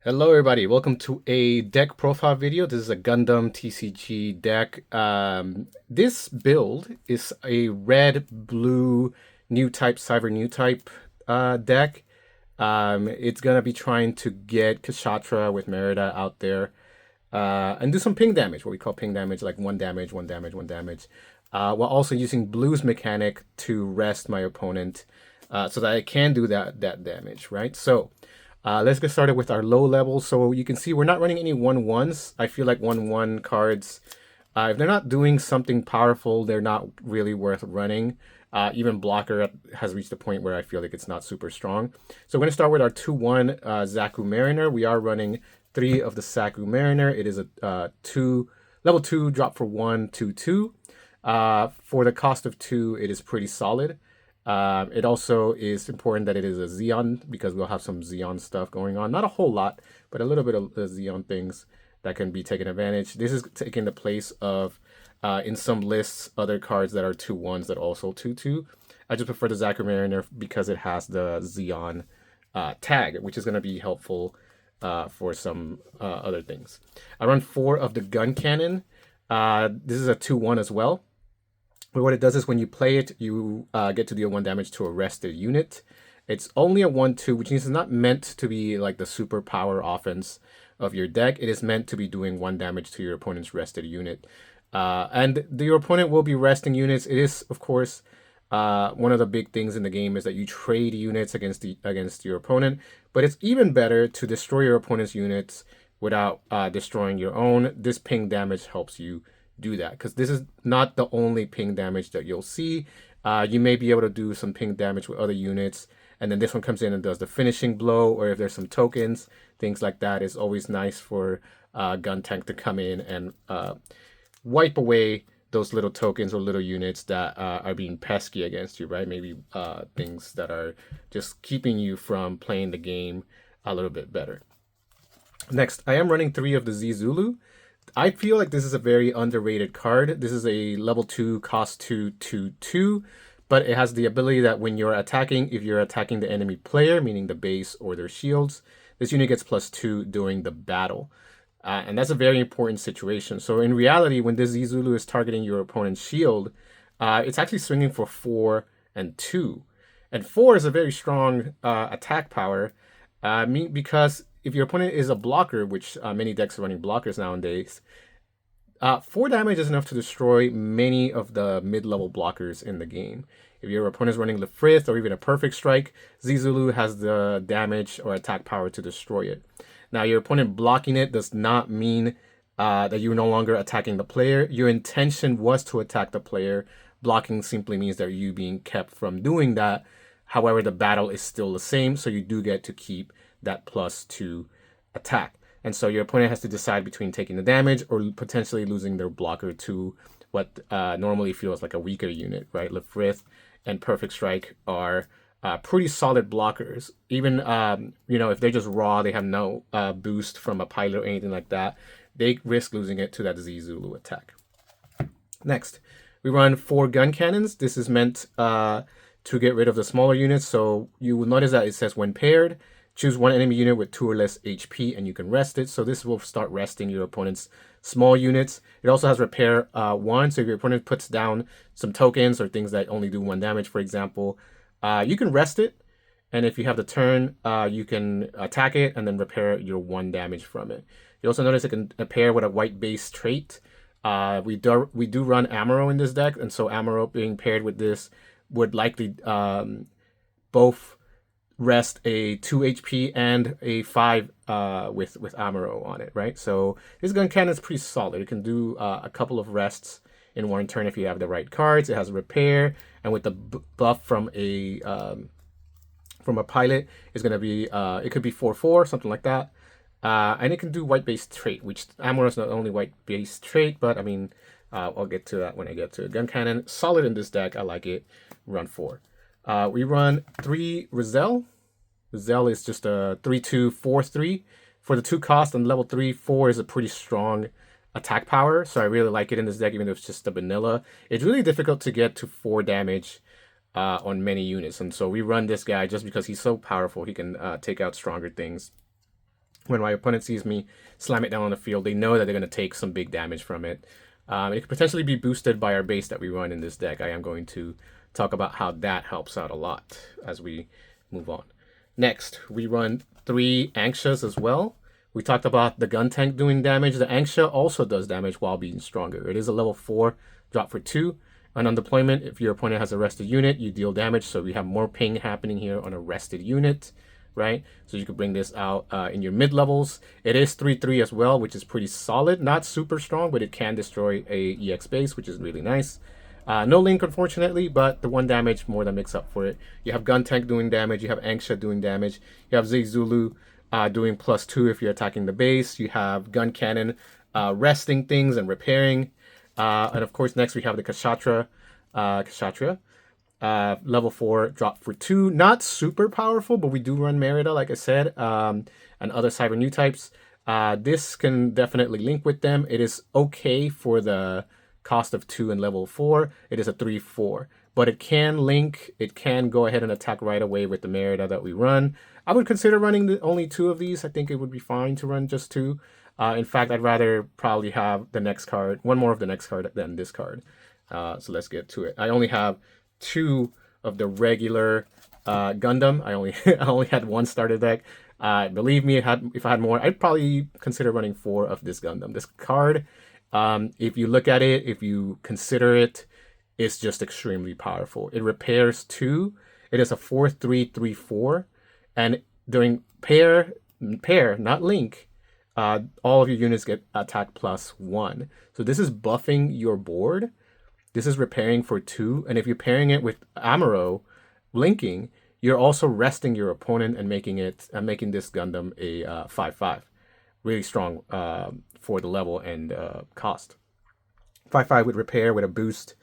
Hello everybody, welcome to a deck profile video. This is a Gundam TCG deck. This build is a red-blue Newtype CyberNewtype deck. It's gonna be trying to get Kashatra with Merida out there and do some ping damage, what we call ping damage, like one damage, one damage, one damage, while also using blue's mechanic to rest my opponent so that I can do that damage, right? So let's get started with our low level. So you can see we're not running any 1/1s. I feel like 1/1 cards, if they're not doing something powerful, they're not really worth running. Even blocker has reached a point where I feel like it's not super strong. So we're going to start with our 2/1 Zaku Mariner. We are running 3 of the Zaku Mariner. It is a level 2 drop for 1, 2, 2. For the cost of 2, it is pretty solid. It also is important that it is a Xeon because we'll have some Xeon stuff going on. Not a whole lot, but a little bit of the Xeon things that can be taken advantage. This is taking the place of, in some lists, other cards that are 2/1s that also 2/2. I just prefer the Zaku Mariner because it has the Xeon tag, which is going to be helpful for some other things. I run 4 of the gun cannon. This is a 2/1 as well. But what it does is when you play it, you get to deal 1 damage to a rested unit. It's only a 1/2, which means it's not meant to be like the super power offense of your deck. It is meant to be doing 1 damage to your opponent's rested unit. And your opponent will be resting units. It is, of course, one of the big things in the game is that you trade units against your opponent. But it's even better to destroy your opponent's units without destroying your own. This ping damage helps you do that because this is not the only ping damage that you'll see. You may be able to do some ping damage with other units, and then this one comes in and does the finishing blow, or if there's some tokens, things like that. It's always nice for gun tank to come in and wipe away those little tokens or little units that are being pesky against you, right? Maybe things that are just keeping you from playing the game a little bit better. Next, I am running 3 of the Z Zulu. I feel like this is a very underrated card. This is a level 2 cost 2 2 2, but it has the ability that when you're attacking, if you're attacking the enemy player, meaning the base or their shields, this unit gets +2 during the battle. And that's a very important situation. So in reality, when this Zulu is targeting your opponent's shield, it's actually swinging for 4 and 2. And 4 is a very strong attack power because if your opponent is a blocker, which many decks are running blockers nowadays, 4 damage is enough to destroy many of the mid-level blockers in the game. If your opponent is running Lefrith or even a Perfect Strike, Zulu has the damage or attack power to destroy it. Now, your opponent blocking it does not mean that you're no longer attacking the player. Your intention was to attack the player. Blocking simply means that you being kept from doing that. However, the battle is still the same, so you do get to keep that +2 attack. And so your opponent has to decide between taking the damage or potentially losing their blocker to what normally feels like a weaker unit, right? Lefrith and Perfect Strike are pretty solid blockers. Even, if they're just raw, they have no boost from a pilot or anything like that, they risk losing it to that Z Zulu attack. Next, we run 4 gun cannons. This is meant to get rid of the smaller units. So you will notice that it says when paired, choose 1 enemy unit with 2 or less HP and you can rest it. So this will start resting your opponent's small units. It also has repair 1. So if your opponent puts down some tokens or things that only do 1 damage, for example, you can rest it. And if you have the turn, you can attack it and then repair your 1 damage from it. You also notice it can pair with a white base trait. We do run Amaro in this deck. And so Amaro being paired with this would likely both rest a 2 HP and a 5 with Amaro on it, right? So this gun cannon is pretty solid. It can do a couple of rests in 1 turn if you have the right cards. It has repair, and with the buff from a pilot, it's gonna be it could be 4/4, something like that. And it can do white base trait, which Amaro is not only white base trait, but I mean I'll get to that when I get to gun cannon. Solid in this deck. I like it. Run 4. We run 3 Rizal. Rizal is just a 3/2 4/3 for the 2 cost, and level 3 4 is a pretty strong attack power. So I really like it in this deck, even though it's just a vanilla. It's really difficult to get to 4 damage on many units, and so we run this guy just because he's so powerful. He can take out stronger things. When my opponent sees me slam it down on the field, they know that they're going to take some big damage from it. It could potentially be boosted by our base that we run in this deck. I am going to talk about how that helps out a lot as we move on. Next, we run 3 Anxias as well. We talked about the gun tank doing damage. The Anxia also does damage while being stronger. It is a level 4 drop for 2. And on deployment, if your opponent has a rested unit, you deal damage. So we have more ping happening here on a rested unit, right? So you could bring this out in your mid levels. It is 3/3 as well, which is pretty solid. Not super strong, but it can destroy a EX base, which is really nice. No link, unfortunately, but the 1 damage more than makes up for it. You have gun tank doing damage. You have Anxia doing damage. You have Zig Zulu doing +2 if you're attacking the base. You have gun cannon resting things and repairing. And of course, next we have the Kshatriya. Level 4 drop for 2. Not super powerful, but we do run Merida, like I said, and other CyberNewtypes. This can definitely link with them. It is okay for the cost of 2 and level 4. It is a 3/4. But it can link. It can go ahead and attack right away with the Merida that we run. I would consider running only 2 of these. I think it would be fine to run just 2. In fact, I'd rather probably have the next card, 1 more of the next card than this card. So let's get to it. I only have 2 of the regular Gundam. I only had 1 starter deck. Believe me, if I had more, I'd probably consider running 4 of this Gundam. This card, if you look at it, if you consider it, it's just extremely powerful. It repairs 2. It is a 4/3/3/4, and during pair, not link. All of your units get attack +1. So this is buffing your board. This is repairing for 2. And if you're pairing it with Amuro linking, you're also resting your opponent and making this Gundam a 5/5. Really strong for the level and cost. 5/5 with repair, with a boost,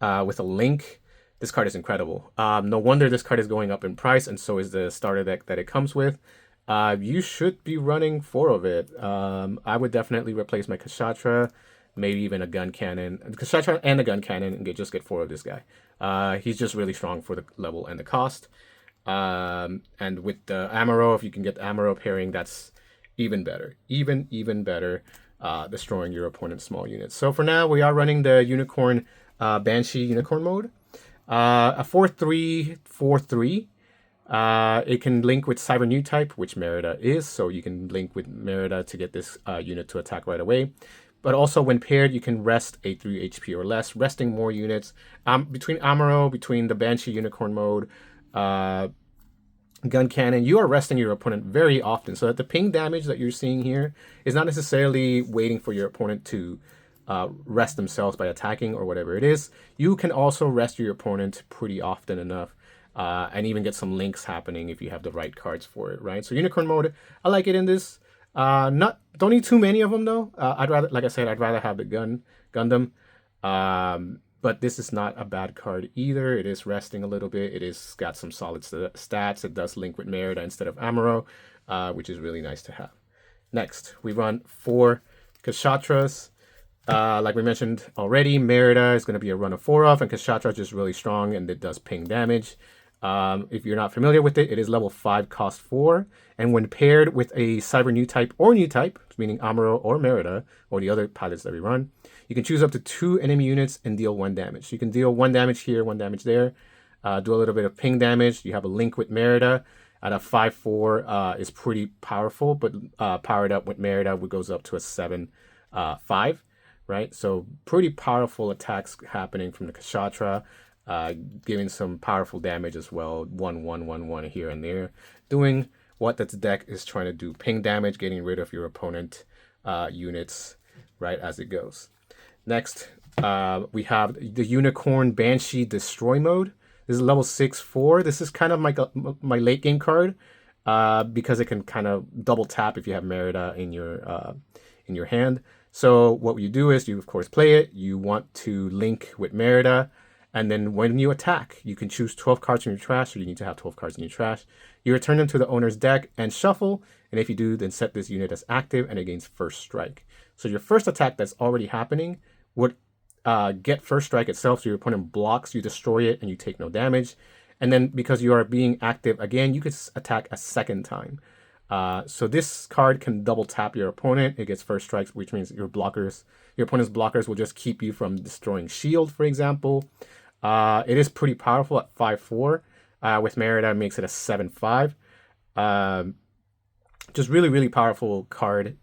with a link. This card is incredible. No wonder this card is going up in price, and so is the starter deck that it comes with. You should be running 4 of it. I would definitely replace my Kshatriya, maybe even a gun cannon. Kshatriya and a gun cannon, and just get 4 of this guy. He's just really strong for the level and the cost. And with the Amuro, if you can get the Amuro pairing, that's even better. Even better, destroying your opponent's small units. So for now, we are running the Unicorn Banshee Unicorn mode. A 4/3/4/3. It can link with CyberNewtype, which Merida is, so you can link with Merida to get this unit to attack right away. But also, when paired, you can rest a 3 HP or less, resting more units. Between Amuro, between the Banshee Unicorn mode, Gun Cannon, you are resting your opponent very often, so that the ping damage that you're seeing here is not necessarily waiting for your opponent to rest themselves by attacking or whatever it is. You can also rest your opponent pretty often enough. And even get some links happening if you have the right cards for it, right? So Unicorn mode, I like it in this. Don't need too many of them though. I'd rather have the Gundam. But this is not a bad card either. It is resting a little bit. It is got some solid stats. It does link with Merida instead of Amuro, which is really nice to have. Next, we run 4 Kshatriyas. Like we mentioned already, Merida is going to be a run of 4 off, and Kshatriya is just really strong, and it does ping damage. If you're not familiar with it, it is level 5, cost 4. And when paired with a CyberNewtype or Newtype, meaning Amuro or Merida, or the other pilots that we run, you can choose up to 2 enemy units and deal 1 damage. So you can deal 1 damage here, 1 damage there, do a little bit of ping damage. You have a link with Merida. At a 5/4 is pretty powerful, but powered up with Merida, it goes up to a 7/5. Right? So pretty powerful attacks happening from the Kshatriya. Giving some powerful damage as well, 1/1/1/1 here and there, doing what the deck is trying to do, ping damage, getting rid of your opponent units right as it goes. Next, we have the Unicorn Banshee Destroy mode. This is level 6/4. This is kind of my late game card because it can kind of double tap if you have Merida in your hand. So what you do is you of course play it. You want to link with Merida. And then when you attack, you can choose 12 cards from your trash, so you need to have 12 cards in your trash. You return them to the owner's deck and shuffle, and if you do, then set this unit as active and it gains first strike. So your first attack that's already happening would get first strike itself, so your opponent blocks, you destroy it, and you take no damage. And then because you are being active again, you could attack a second time. So this card can double tap your opponent. It gets first strikes, which means your opponent's blockers will just keep you from destroying shield, for example. It is pretty powerful at 5/4. With Merida, it makes it a 7/5. Just really, really powerful card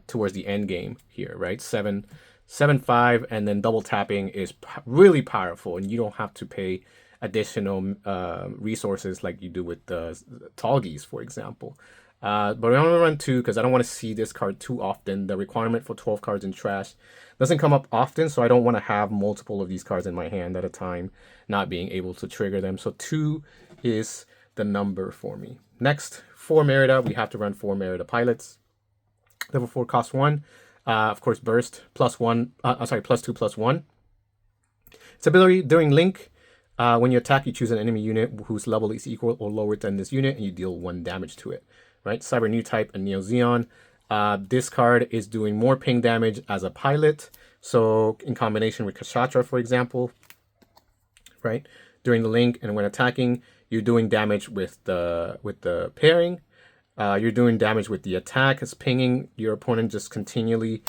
towards the end game here, right? 7/5, and then double tapping is really powerful, and you don't have to pay additional resources like you do with the Tallgeese, for example. But I only run 2 because I don't want to see this card too often. The requirement for 12 cards in trash doesn't come up often, so I don't want to have multiple of these cards in my hand at a time, not being able to trigger them. So 2 is the number for me. Next, 4 Merida. We have to run 4 Merida pilots. Level 4 cost 1. Of course, burst +1. +2/+1. Its ability during Link. When you attack, you choose an enemy unit whose level is equal or lower than this unit, and you deal 1 damage to it. Right? CyberNewtype and Neo Zeon. This card is doing more ping damage as a pilot. So in combination with Kashatra, for example, right? During the Link and when attacking, you're doing damage with the pairing. You're doing damage with the attack. It's pinging your opponent, just continually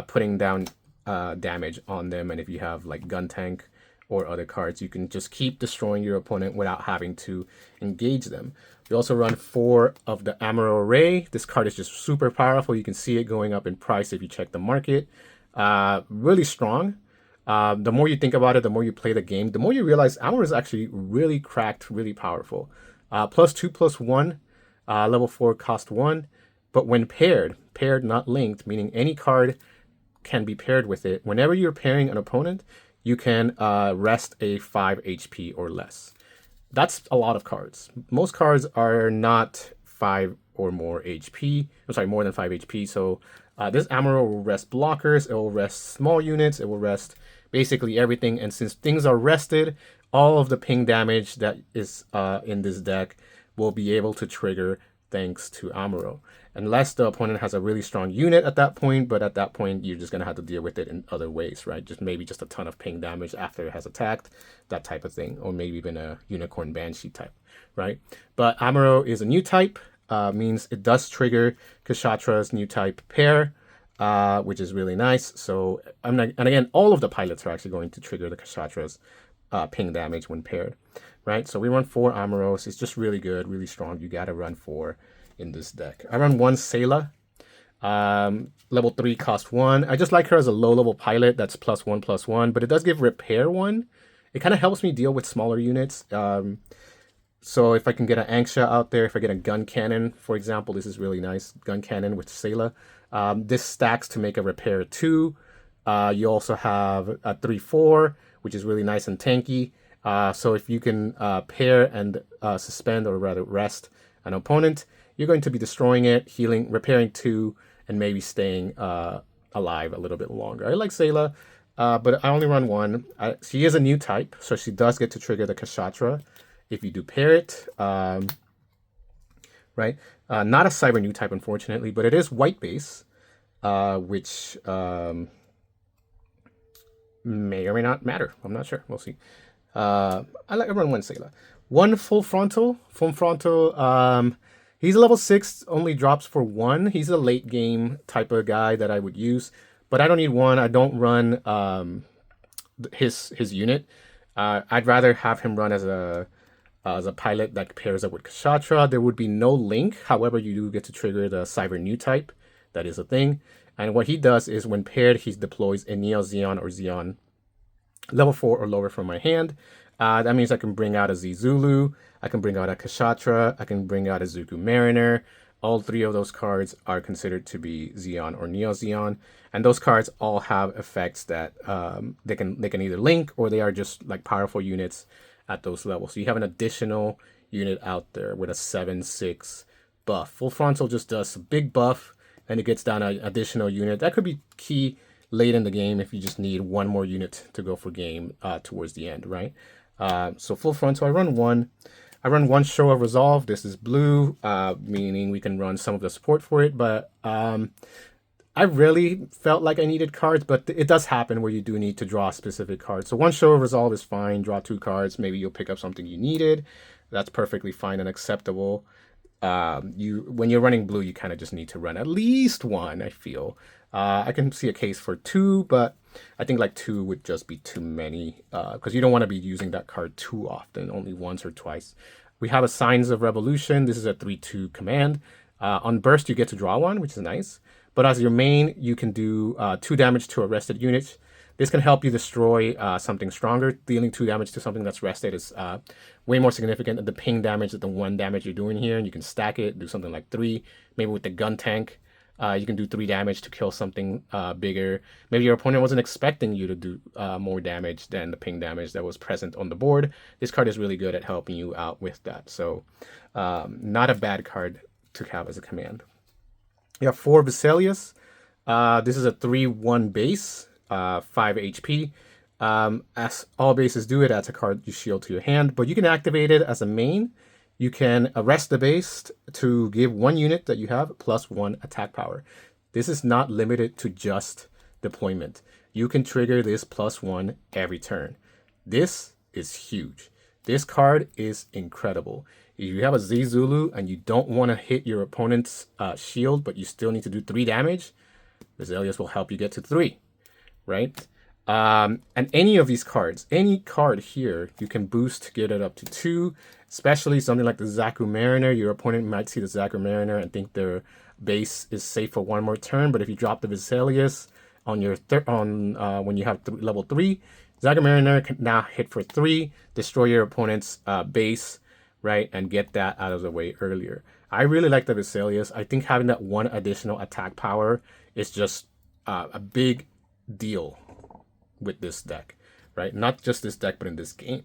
putting down damage on them. And if you have like Gun Tank or other cards, you can just keep destroying your opponent without having to engage them. We also run 4 of the Amuro Array. This card is just super powerful. You can see it going up in price if you check the market. Really strong. The more you think about it, the more you play the game, the more you realize Amuro is actually really cracked, really powerful. +2/+1, level 4 cost 1. But when paired not linked, meaning any card can be paired with it. Whenever you're pairing an opponent, you can rest a 5 HP or less. That's a lot of cards. Most cards are not 5 or more HP. I'm sorry, more than 5 HP. So this Amuro will rest blockers. It will rest small units. It will rest basically everything. And since things are rested, all of the ping damage that is in this deck will be able to trigger thanks to Amuro. Unless the opponent has a really strong unit at that point, but at that point, you're just going to have to deal with it in other ways, right? Maybe just a ton of ping damage after it has attacked, that type of thing, or maybe even a Unicorn Banshee type, right? But Amuro is a new type, means it does trigger Kshatra's new type pair, which is really nice. So, and again, all of the pilots are actually going to trigger the Kshatra's ping damage when paired, right? So we run 4 Amuros. It's just really good, really strong. You got to run 4 in this deck. I run 1 Sayla, level 3 cost 1. I just like her as a low level pilot that's +1/+1, but it does give repair 1. It kind of helps me deal with smaller units. So if I can get an Anxia out there, if I get a gun cannon, for example, this is really nice. Gun cannon with Sayla. This stacks to make a repair 2. You also have a 3/4, which is really nice and tanky. So if you can pair and suspend, or rather rest, an opponent, you're going to be destroying it, healing, repairing 2, and maybe staying alive a little bit longer. I like Sayla, but I only run 1. She is a new type, so she does get to trigger the Kshatra if you do pair it. Right? Not a CyberNewtype, unfortunately, but it is white base, which may or may not matter. I'm not sure. We'll see. I run 1 Sayla. 1 full frontal. He's a level 6, only drops for 1. He's a late game type of guy that I would use, but I don't need 1. I don't run his unit. I'd rather have him run as a pilot that pairs up with Kshatra. There would be no link. However, you do get to trigger the CyberNewtype. That is a thing. And what he does is when paired, he deploys a Neo Zeon or Zeon level 4 or lower from my hand. That means I can bring out a Zulu, I can bring out a Kshatra, I can bring out a Zuku Mariner. All 3 of those cards are considered to be Zeon or Neo Zeon, and those cards all have effects that they can either link, or they are just like powerful units at those levels. So you have an additional unit out there with a 7/6 buff. Full frontal just does a big buff, and it gets down an additional unit. That could be key late in the game if you just need 1 more unit to go for game towards the end, right? So full frontal, I run 1. I run 1 Show of Resolve. This is blue, meaning we can run some of the support for it, but I really felt like I needed cards, but it does happen where you do need to draw specific cards. So 1 Show of Resolve is fine. Draw 2 cards. Maybe you'll pick up something you needed. That's perfectly fine and acceptable. when you're running blue, you kind of just need to run at least one, I feel. I can see a case for two, but I think like two would just be too many because you don't want to be using that card too often, only once or twice. We have a Signs of Revolution. This is a 3/2 command. On burst, you get to draw one, which is nice. But as your main, you can do 2 damage to a rested unit. This can help you destroy something stronger. Dealing 2 damage to something that's rested is way more significant than the ping damage than the 1 damage you're doing here. And you can stack it, do something like 3. Maybe with the gun tank, you can do 3 damage to kill something bigger. Maybe your opponent wasn't expecting you to do more damage than the ping damage that was present on the board. This card is really good at helping you out with that. So not a bad card to have as a command. You have 4 Vesalius. This is a 3/1 base, 5 HP. As all bases do, it adds a card you shield to your hand, but you can activate it as a main. You can arrest the base to give 1 unit that you have +1 attack power. This is not limited to just deployment. You can trigger this +1 every turn. This is huge. This card is incredible. If you have a Z Zulu and you don't want to hit your opponent's shield, but you still need to do 3 damage, Vesalius will help you get to 3, right? And any of these cards, any card here, you can boost, get it up to 2, especially something like the Zaku Mariner. Your opponent might see the Zaku Mariner and think their base is safe for 1 more turn, but if you drop the Vesalius on your when you have level 3, Zaku Mariner can now hit for 3, destroy your opponent's base, right, and get that out of the way earlier. I really like the Vesalius. I think having that 1 additional attack power is just a big deal with this deck, right? Not just this deck, but in this game.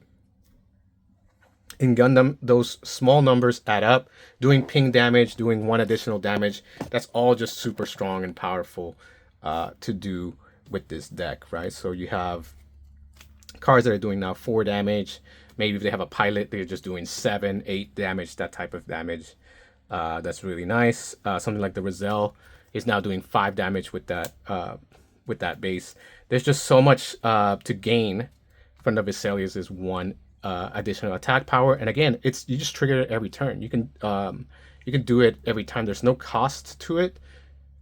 In Gundam, those small numbers add up. Doing ping damage, doing 1 additional damage, that's all just super strong and powerful to do with this deck, right? So you have cards that are doing now 4 damage. Maybe if they have a pilot, they're just doing 7, 8 damage, that type of damage. That's really nice. Something like the Roselle is now doing 5 damage with that base. There's just so much to gain from the Vesalius is 1 additional attack power, and again, you just trigger it every turn. You can do it every time. There's no cost to it.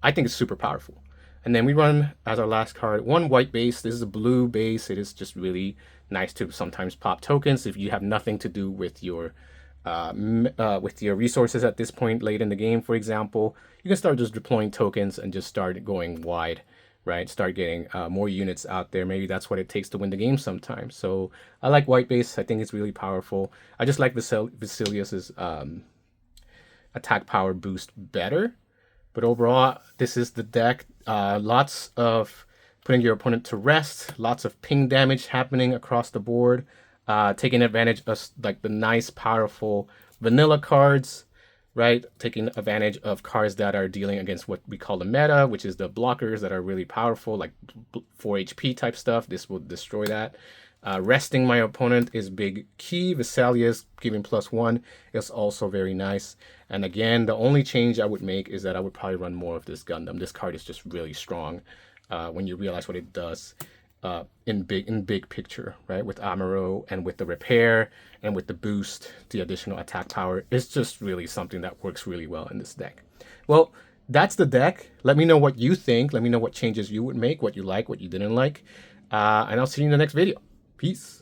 I think it's super powerful. And then we run as our last card 1 white base. This is a blue base. It is just really nice to sometimes pop tokens if you have nothing to do with your resources at this point late in the game. For example, you can start just deploying tokens and just start going wide, right? Start getting more units out there. Maybe that's what it takes to win the game sometimes. So I like white base. I think it's really powerful. I just like Vesalius's attack power boost better. But overall, this is the deck. Lots of putting your opponent to rest. Lots of ping damage happening across the board. Taking advantage of like the nice, powerful vanilla cards, right? Taking advantage of cards that are dealing against what we call the meta, which is the blockers that are really powerful, like 4 HP type stuff. This will destroy that. Resting my opponent is big key. Vesalius giving +1 is also very nice. And again, the only change I would make is that I would probably run more of this Gundam. This card is just really strong when you realize what it does in big picture, right? With Amuro and with the repair and with the boost, the additional attack power. It's just really something that works really well in this deck. Well, that's the deck. Let me know what you think. Let me know what changes you would make, what you like, what you didn't like. And I'll see you in the next video. Peace.